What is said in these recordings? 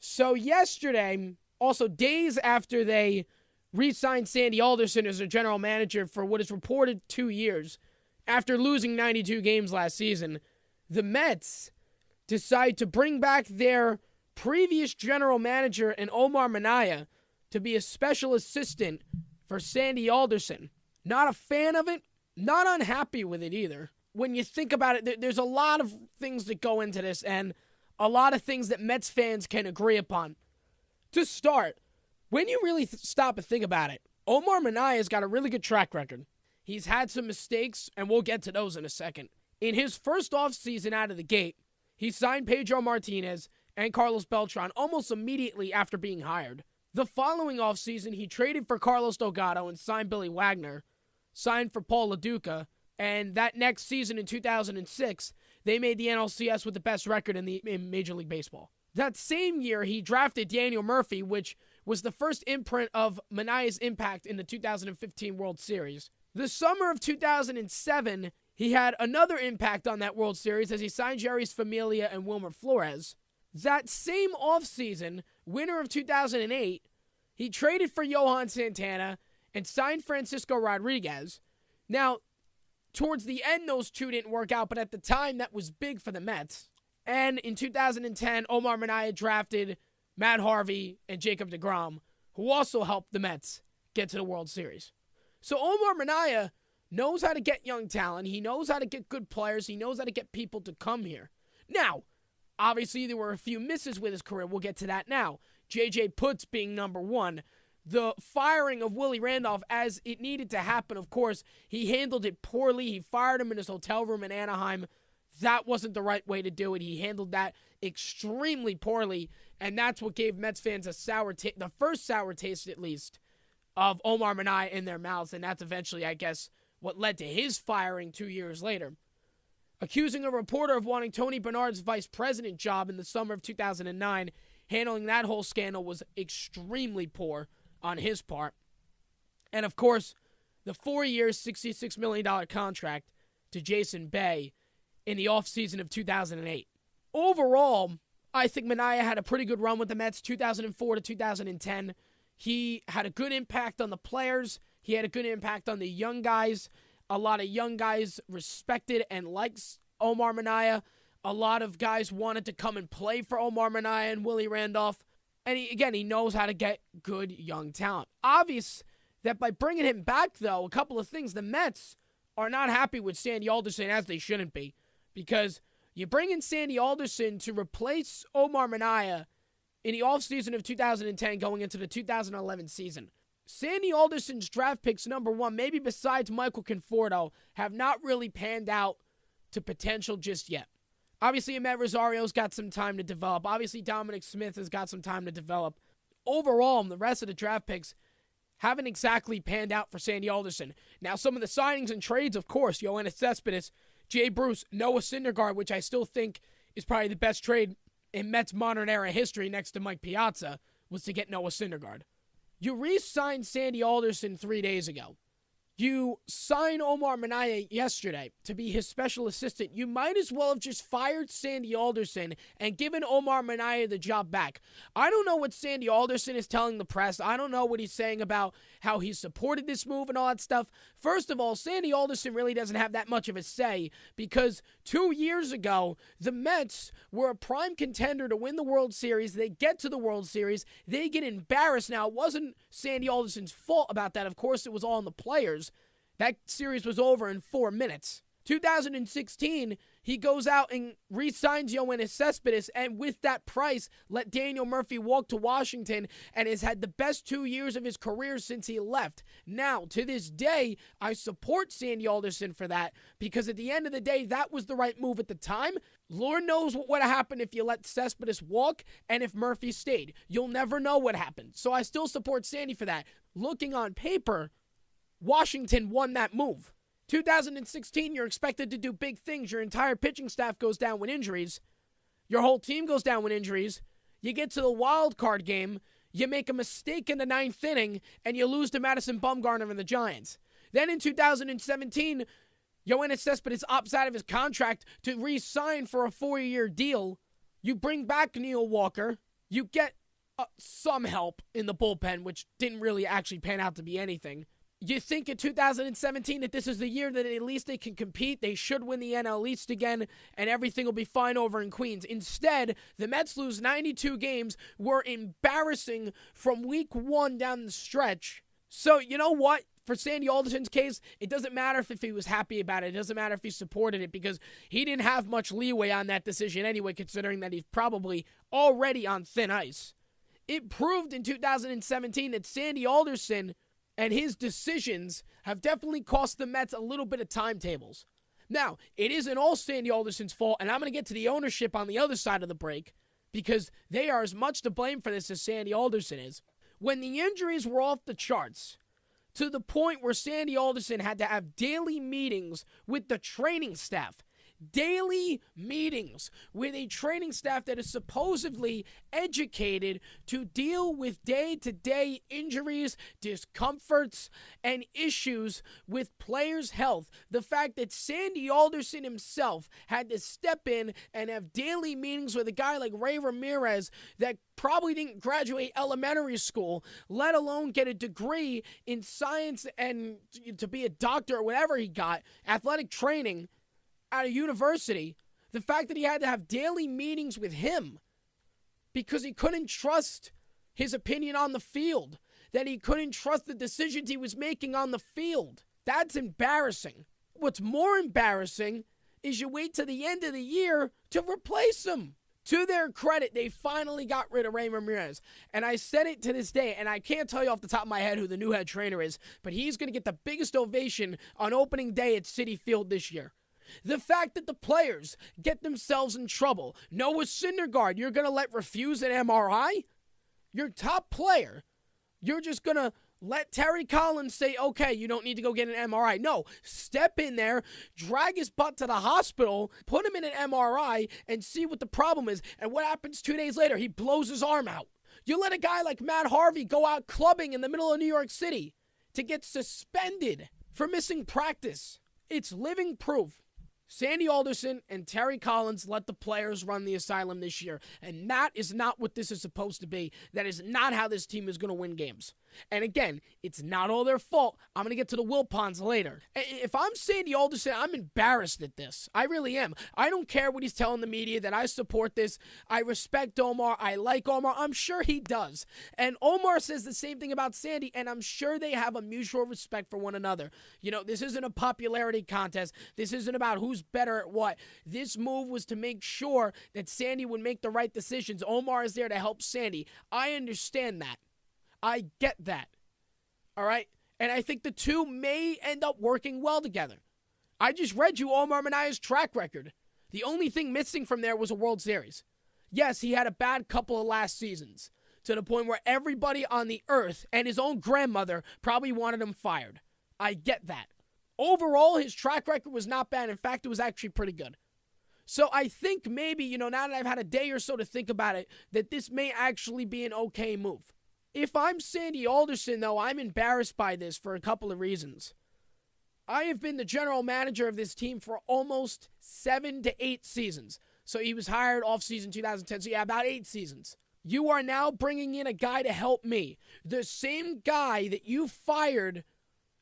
So yesterday, also days after they re-signed Sandy Alderson as their general manager for what is reported 2 years, after losing 92 games last season, the Mets decide to bring back their previous general manager and Omar Minaya to be a special assistant for Sandy Alderson. Not a fan of it, not unhappy with it either. When you think about it, there's a lot of things that go into this and a lot of things that Mets fans can agree upon. To start, when you really stop and think about it, Omar Minaya's got a really good track record. He's had some mistakes, and we'll get to those in a second. In his first offseason out of the gate, he signed Pedro Martinez and Carlos Beltran almost immediately after being hired. The following offseason, he traded for Carlos Delgado and signed Billy Wagner, signed for Paul LaDuca, and that next season in 2006, they made the NLCS with the best record in Major League Baseball. That same year, he drafted Daniel Murphy, which was the first imprint of Minaya's impact in the 2015 World Series. The summer of 2007, he had another impact on that World Series as he signed Jeurys Familia and Wilmer Flores. That same offseason, winter of 2008, he traded for Johan Santana and signed Francisco Rodriguez. Now, towards the end, those two didn't work out, but at the time, that was big for the Mets. And in 2010, Omar Minaya drafted Matt Harvey and Jacob deGrom, who also helped the Mets get to the World Series. So Omar Minaya knows how to get young talent. He knows how to get good players. He knows how to get people to come here. Now, obviously, there were a few misses with his career. We'll get to that now. J.J. Putz being number one. The firing of Willie Randolph, as it needed to happen, of course, he handled it poorly. He fired him in his hotel room in Anaheim. That wasn't the right way to do it. He handled that extremely poorly, and that's what gave Mets fans a sour taste, the first sour taste at least, of Omar Minaya in their mouths, and that's eventually, I guess, what led to his firing 2 years later. Accusing a reporter of wanting Tony Bernard's vice president job in the summer of 2009, handling that whole scandal was extremely poor on his part. And of course, the 4-year, $66 million contract to Jason Bay in the offseason of 2008. Overall, I think Minaya had a pretty good run with the Mets 2004 to 2010. He had a good impact on the players. He had a good impact on the young guys. A lot of young guys respected and liked Omar Minaya. A lot of guys wanted to come and play for Omar Minaya and Willie Randolph. And he knows how to get good young talent. Obvious that by bringing him back, though, a couple of things. The Mets are not happy with Sandy Alderson, as they shouldn't be. Because you bring in Sandy Alderson to replace Omar Minaya in the offseason of 2010 going into the 2011 season. Sandy Alderson's draft picks, number one, maybe besides Michael Conforto, have not really panned out to potential just yet. Obviously, Amed Rosario's got some time to develop. Obviously, Dominic Smith has got some time to develop. Overall, the rest of the draft picks haven't exactly panned out for Sandy Alderson. Now, some of the signings and trades, of course, Yoenis Cespedes, Jay Bruce, Noah Syndergaard, which I still think is probably the best trade in Mets modern era history next to Mike Piazza, was to get Noah Syndergaard. You re-signed Sandy Alderson 3 days ago. You signed Omar Minaya yesterday to be his special assistant. You might as well have just fired Sandy Alderson and given Omar Minaya the job back. I don't know what Sandy Alderson is telling the press. I don't know what he's saying about how he supported this move and all that stuff. First of all, Sandy Alderson really doesn't have that much of a say because 2 years ago, the Mets were a prime contender to win the World Series. They get to the World Series. They get embarrassed. Now, it wasn't Sandy Alderson's fault about that. Of course, it was all on the players. That series was over in 4 minutes. 2016, he goes out and re-signs Yoenis Cespedes, and with that price, let Daniel Murphy walk to Washington and has had the best 2 years of his career since he left. Now, to this day, I support Sandy Alderson for that because at the end of the day, that was the right move at the time. Lord knows what would have happened if you let Cespedes walk and if Murphy stayed. You'll never know what happened. So I still support Sandy for that. Looking on paper, Washington won that move. 2016, you're expected to do big things. Your entire pitching staff goes down with injuries. Your whole team goes down with injuries. You get to the wild card game. You make a mistake in the 9th inning, and you lose to Madison Bumgarner and the Giants. Then in 2017, Yoenis Cespedes opts out of his contract to re-sign for a 4-year deal. You bring back Neil Walker. You get some help in the bullpen, which didn't really actually pan out to be anything. You think in 2017 that this is the year that at least they can compete, they should win the NL East again, and everything will be fine over in Queens. Instead, the Mets lose 92 games, were embarrassing from week 1 down the stretch. So, you know what? For Sandy Alderson's case, it doesn't matter if he was happy about it. It doesn't matter if he supported it, because he didn't have much leeway on that decision anyway, considering that he's probably already on thin ice. It proved in 2017 that Sandy Alderson and his decisions have definitely cost the Mets a little bit of timetables. Now, it isn't all Sandy Alderson's fault, and I'm going to get to the ownership on the other side of the break, because they are as much to blame for this as Sandy Alderson is. When the injuries were off the charts, to the point where Sandy Alderson had to have daily meetings with the training staff, daily meetings with a training staff that is supposedly educated to deal with day-to-day injuries, discomforts, and issues with players' health. The fact that Sandy Alderson himself had to step in and have daily meetings with a guy like Ray Ramirez that probably didn't graduate elementary school, let alone get a degree in science and to be a doctor or whatever he got, athletic training, out of university. The fact that he had to have daily meetings with him because he couldn't trust his opinion on the field, that he couldn't trust the decisions he was making on the field. That's embarrassing. What's more embarrassing is you wait to the end of the year to replace him. To their credit, they finally got rid of Ray Ramirez. And I said it to this day, and I can't tell you off the top of my head who the new head trainer is, but he's going to get the biggest ovation on opening day at Citi Field this year. The fact that the players get themselves in trouble. Noah Syndergaard, you're going to let refuse an MRI? Your top player, you're just going to let Terry Collins say, okay, you don't need to go get an MRI. No, step in there, drag his butt to the hospital, put him in an MRI, and see what the problem is. And what happens 2 days later? He blows his arm out. You let a guy like Matt Harvey go out clubbing in the middle of New York City to get suspended for missing practice. It's living proof. Sandy Alderson and Terry Collins let the players run the asylum this year, and that is not what this is supposed to be. That is not how this team is going to win games. And again, it's not all their fault. I'm going to get to the Wilpons later. If I'm Sandy Alderson, I'm embarrassed at this. I really am. I don't care what he's telling the media, that I support this. I respect Omar. I like Omar. I'm sure he does. And Omar says the same thing about Sandy, and I'm sure they have a mutual respect for one another. You know, this isn't a popularity contest. This isn't about who's better at what. This move was to make sure that Sandy would make the right decisions. Omar is there to help Sandy. I understand that. I get that. All right? And I think the two may end up working well together. I just read you Omar Minaya's track record. The only thing missing from there was a World Series. Yes, he had a bad couple of last seasons, to the point where everybody on the earth and his own grandmother probably wanted him fired. I get that. Overall, his track record was not bad. In fact, it was actually pretty good. So I think maybe, now that I've had a day or so to think about it, that this may actually be an okay move. If I'm Sandy Alderson, though, I'm embarrassed by this for a couple of reasons. I have been the general manager of this team for almost 7 to 8 seasons. So he was hired offseason 2010, so yeah, about 8 seasons. You are now bringing in a guy to help me. The same guy that you fired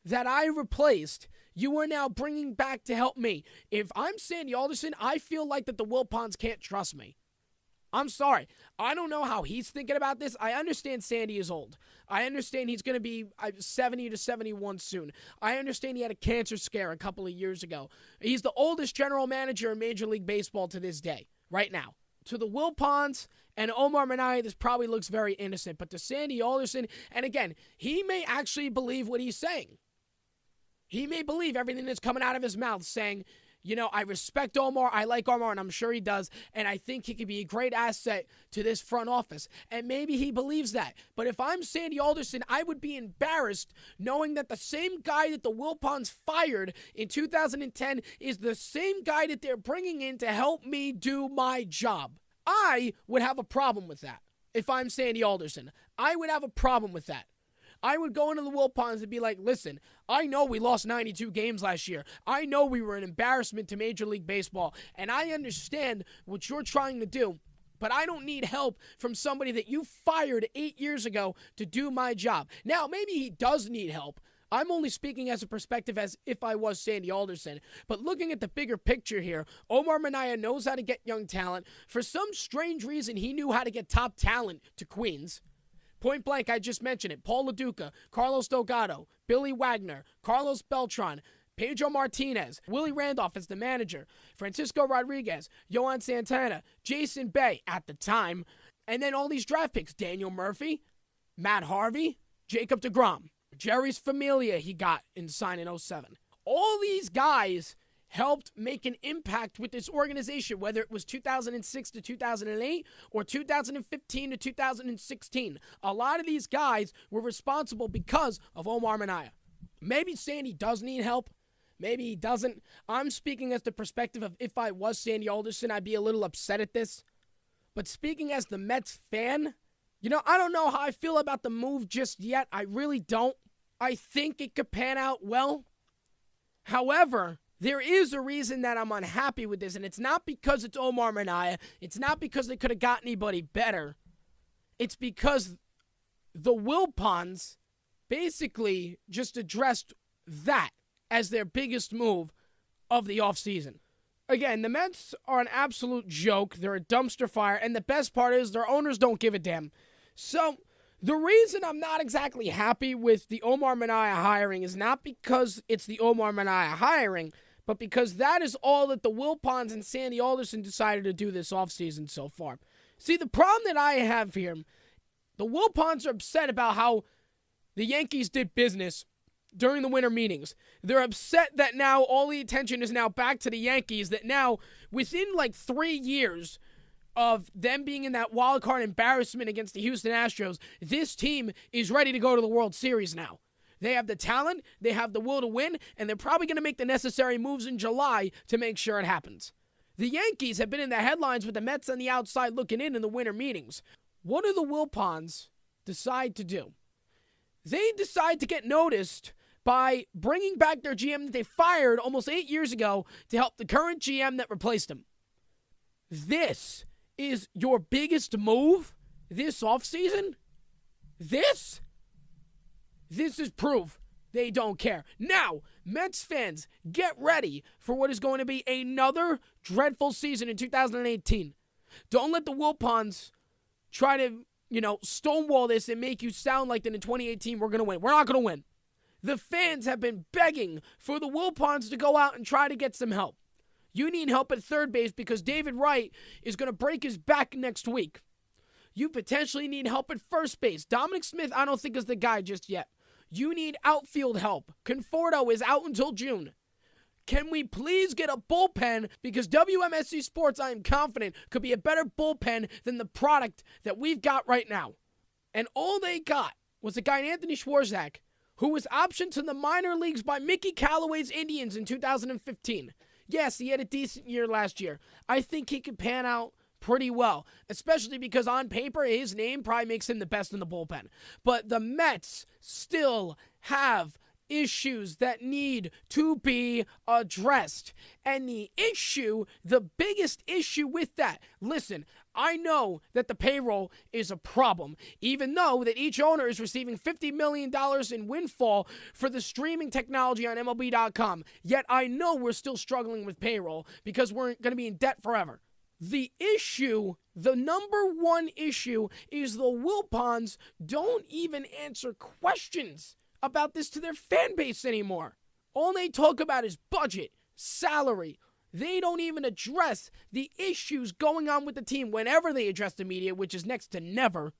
that I replaced, you are now bringing back to help me. If I'm Sandy Alderson, I feel like that the Wilpons can't trust me. I'm sorry. I don't know how he's thinking about this. I understand Sandy is old. I understand he's going to be 70 to 71 soon. I understand he had a cancer scare a couple of years ago. He's the oldest general manager in Major League Baseball to this day, right now. To the Wilpons and Omar Minaya, this probably looks very innocent. But to Sandy Alderson, and again, he may actually believe what he's saying. He may believe everything that's coming out of his mouth, saying, I respect Omar, I like Omar, and I'm sure he does, and I think he could be a great asset to this front office. And maybe he believes that. But if I'm Sandy Alderson, I would be embarrassed knowing that the same guy that the Wilpons fired in 2010 is the same guy that they're bringing in to help me do my job. I would have a problem with that. If I'm Sandy Alderson, I would have a problem with that. I would go into the Wilpons and be like, listen, I know we lost 92 games last year. I know we were an embarrassment to Major League Baseball, and I understand what you're trying to do, but I don't need help from somebody that you fired 8 years ago to do my job. Now, maybe he does need help. I'm only speaking as a perspective as if I was Sandy Alderson. But looking at the bigger picture here, Omar Minaya knows how to get young talent. For some strange reason, he knew how to get top talent to Queens. Point blank, I just mentioned it. Paul LaDuca, Carlos Delgado, Billy Wagner, Carlos Beltran, Pedro Martinez, Willie Randolph as the manager, Francisco Rodriguez, Yohan Santana, Jason Bay at the time, and then all these draft picks, Daniel Murphy, Matt Harvey, Jacob deGrom, Jerry's Familia he got in sign in 07. All these guys helped make an impact with this organization, whether it was 2006 to 2008 or 2015 to 2016. A lot of these guys were responsible because of Omar Minaya. Maybe Sandy does need help. Maybe he doesn't. I'm speaking as the perspective of if I was Sandy Alderson, I'd be a little upset at this. But speaking as the Mets fan, I don't know how I feel about the move just yet. I really don't. I think it could pan out well. However, there is a reason that I'm unhappy with this, and it's not because it's Omar Minaya. It's not because they could have got anybody better. It's because the Wilpons basically just addressed that as their biggest move of the offseason. Again, the Mets are an absolute joke. They're a dumpster fire, and the best part is their owners don't give a damn. So the reason I'm not exactly happy with the Omar Minaya hiring is not because it's the Omar Minaya hiring, but because that is all that the Wilpons and Sandy Alderson decided to do this offseason so far. See, the problem that I have here, the Wilpons are upset about how the Yankees did business during the winter meetings. They're upset that now all the attention is now back to the Yankees, that now within 3 years of them being in that wild card embarrassment against the Houston Astros, this team is ready to go to the World Series now. They have the talent, they have the will to win, and they're probably going to make the necessary moves in July to make sure it happens. The Yankees have been in the headlines with the Mets on the outside looking in the winter meetings. What do the Wilpons decide to do? They decide to get noticed by bringing back their GM that they fired almost 8 years ago to help the current GM that replaced him. This is your biggest move this offseason? This is proof they don't care. Now, Mets fans, get ready for what is going to be another dreadful season in 2018. Don't let the Wilpons try to, stonewall this and make you sound like that in 2018 we're going to win. We're not going to win. The fans have been begging for the Wilpons to go out and try to get some help. You need help at third base because David Wright is going to break his back next week. You potentially need help at first base. Dominic Smith, I don't think is the guy just yet. You need outfield help. Conforto is out until June. Can we please get a bullpen? Because WMSC Sports, I am confident, could be a better bullpen than the product that we've got right now. And all they got was a guy, Anthony Schwarzak, who was optioned to the minor leagues by Mickey Callaway's Indians in 2015. Yes, he had a decent year last year. I think he could pan out pretty well, especially because on paper, his name probably makes him the best in the bullpen. But the Mets still have issues that need to be addressed. And the biggest issue with that, listen, I know that the payroll is a problem, even though that each owner is receiving $50 million in windfall for the streaming technology on MLB.com. Yet I know we're still struggling with payroll because we're going to be in debt forever. The number one issue is the Wilpons don't even answer questions about this to their fan base anymore. All they talk about is budget, salary. They don't even address the issues going on with the team whenever they address the media, which is next to never.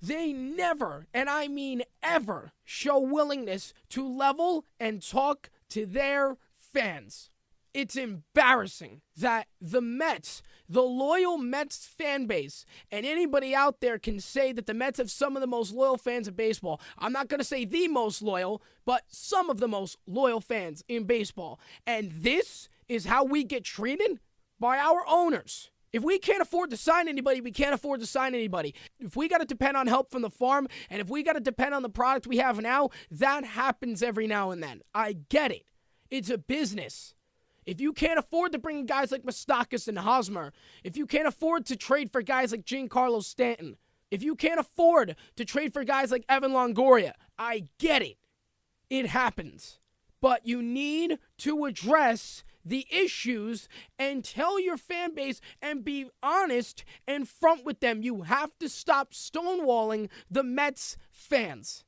They never, and I mean ever, show willingness to level and talk to their fans. It's embarrassing that the Mets, the loyal Mets fan base, and anybody out there can say that the Mets have some of the most loyal fans in baseball. I'm not going to say the most loyal, but some of the most loyal fans in baseball. And this is how we get treated by our owners. If we can't afford to sign anybody, we can't afford to sign anybody. If we got to depend on help from the farm, and if we got to depend on the product we have now, that happens every now and then. I get it. It's a business. If you can't afford to bring in guys like Moustakas and Hosmer, if you can't afford to trade for guys like Giancarlo Stanton, if you can't afford to trade for guys like Evan Longoria, I get it. It happens. But you need to address the issues and tell your fan base and be honest and front with them. You have to stop stonewalling the Mets fans.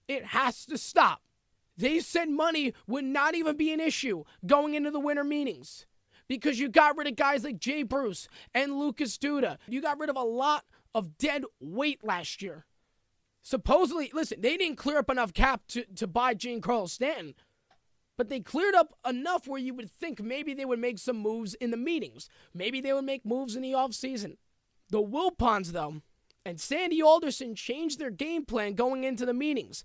It has to stop. They said money would not even be an issue going into the winter meetings because you got rid of guys like Jay Bruce and Lucas Duda. You got rid of a lot of dead weight last year. Supposedly, listen, they didn't clear up enough cap to buy Giancarlo Stanton, but they cleared up enough where you would think maybe they would make some moves in the meetings. Maybe they would make moves in the offseason. The Wilpons, though, and Sandy Alderson changed their game plan going into the meetings.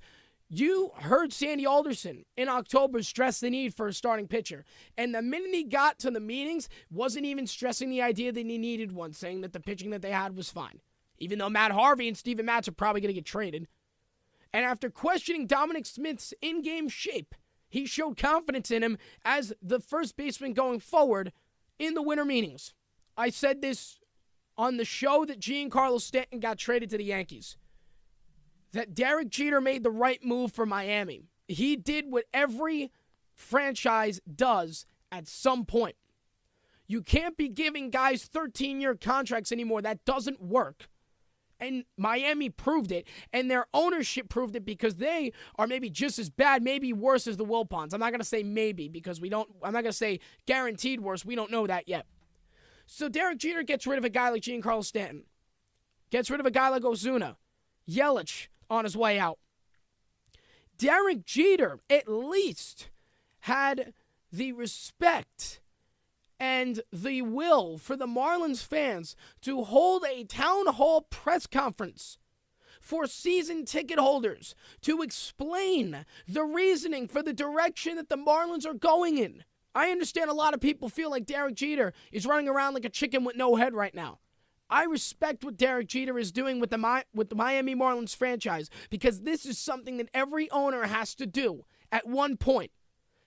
You heard Sandy Alderson in October stress the need for a starting pitcher. And the minute he got to the meetings, wasn't even stressing the idea that he needed one, saying that the pitching that they had was fine. Even though Matt Harvey and Steven Matz are probably going to get traded. And after questioning Dominic Smith's in-game shape, he showed confidence in him as the first baseman going forward in the winter meetings. I said this on the show that Giancarlo Stanton got traded to the Yankees. That Derek Jeter made the right move for Miami. He did what every franchise does at some point. You can't be giving guys 13-year contracts anymore. That doesn't work. And Miami proved it, and their ownership proved it because they are maybe just as bad, maybe worse as the Wilpons. I'm not going to say maybe because I'm not going to say guaranteed worse. We don't know that yet. So Derek Jeter gets rid of a guy like Giancarlo Stanton. Gets rid of a guy like Ozuna. Yelich on his way out. Derek Jeter at least had the respect and the will for the Marlins fans to hold a town hall press conference for season ticket holders to explain the reasoning for the direction that the Marlins are going in. I understand a lot of people feel like Derek Jeter is running around like a chicken with no head right now. I respect what Derek Jeter is doing with the Miami Marlins franchise because this is something that every owner has to do at one point.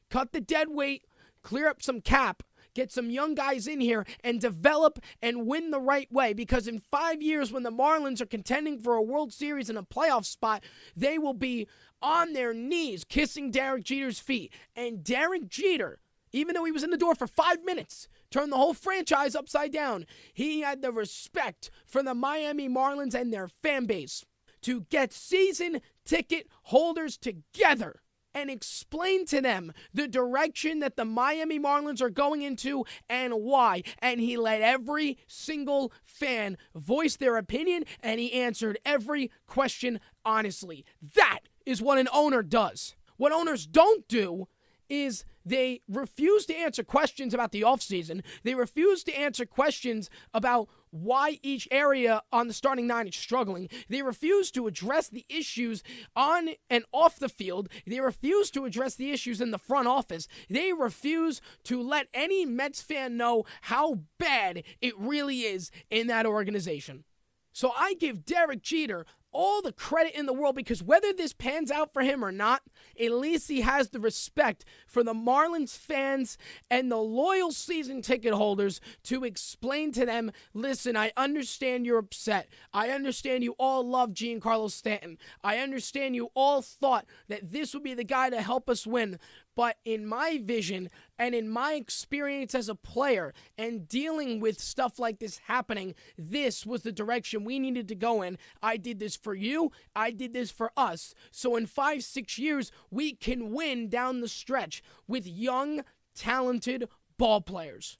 Cut the dead weight, clear up some cap, get some young guys in here, and develop and win the right way. Because in 5 years, when the Marlins are contending for a World Series and a playoff spot, they will be on their knees kissing Derek Jeter's feet. And Derek Jeter, even though he was in the door for 5 minutes, turned the whole franchise upside down. He had the respect for the Miami Marlins and their fan base to get season ticket holders together and explain to them the direction that the Miami Marlins are going into and why. And he let every single fan voice their opinion, and he answered every question honestly. That is what an owner does. What owners don't do is they refuse to answer questions about the offseason. They refuse to answer questions about why each area on the starting nine is struggling. They refuse to address the issues on and off the field. They refuse to address the issues in the front office. They refuse to let any Mets fan know how bad it really is in that organization. So I give Derek Jeter all the credit in the world because whether this pans out for him or not, at least he has the respect for the Marlins fans and the loyal season ticket holders to explain to them, listen, I understand you're upset. I understand you all love Giancarlo Stanton. I understand you all thought that this would be the guy to help us win. But in my vision and in my experience as a player and dealing with stuff like this happening, this was the direction we needed to go in. I did this for you. I did this for us. So in 5-6 years, we can win down the stretch with young, talented ball players.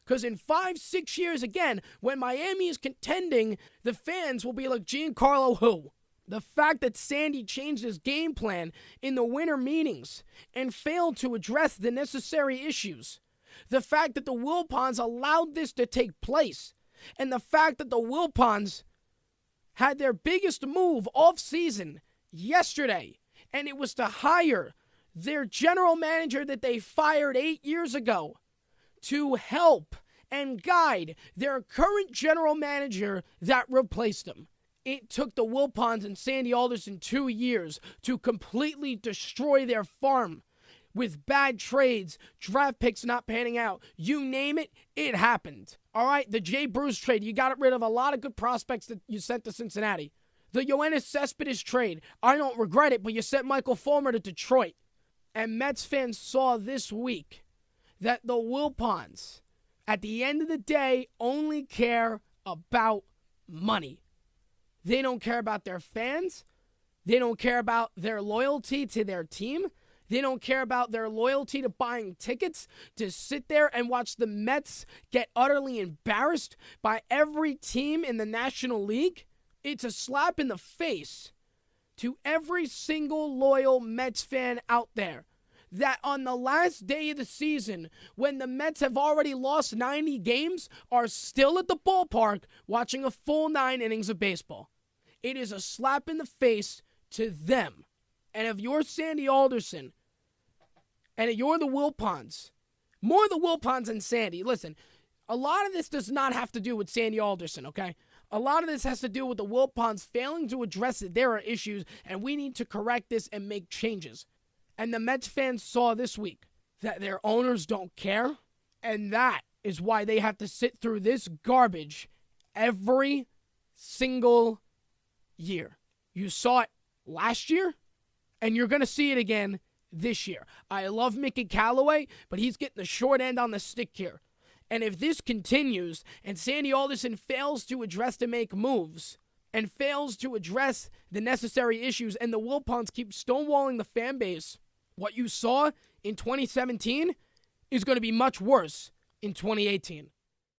Because in 5-6 years, again, when Miami is contending, the fans will be like, Giancarlo who? The fact that Sandy changed his game plan in the winter meetings and failed to address the necessary issues. The fact that the Wilpons allowed this to take place. And the fact that the Wilpons had their biggest move off-season yesterday. And it was to hire their general manager that they fired 8 years ago to help and guide their current general manager that replaced him. It took the Wilpons and Sandy Alderson 2 years to completely destroy their farm with bad trades, draft picks not panning out. You name it, it happened. All right, the Jay Bruce trade, you got rid of a lot of good prospects that you sent to Cincinnati. The Yoenis Cespedes trade, I don't regret it, but you sent Michael Fulmer to Detroit. And Mets fans saw this week that the Wilpons, at the end of the day, only care about money. They don't care about their fans. They don't care about their loyalty to their team. They don't care about their loyalty to buying tickets to sit there and watch the Mets get utterly embarrassed by every team in the National League. It's a slap in the face to every single loyal Mets fan out there that on the last day of the season, when the Mets have already lost 90 games, are still at the ballpark watching a full 9 innings of baseball. It is a slap in the face to them. And if you're Sandy Alderson, and if you're the Wilpons, more the Wilpons than Sandy, listen, a lot of this does not have to do with Sandy Alderson, okay? A lot of this has to do with the Wilpons failing to address that there are issues, and we need to correct this and make changes. And the Mets fans saw this week that their owners don't care, and that is why they have to sit through this garbage every single year. You saw it last year, and you're going to see it again this year. I love Mickey Callaway, but he's getting the short end on the stick here. And if this continues and Sandy Alderson fails to address to make moves and fails to address the necessary issues and the Wilpons keep stonewalling the fan base, what you saw in 2017 is going to be much worse in 2018.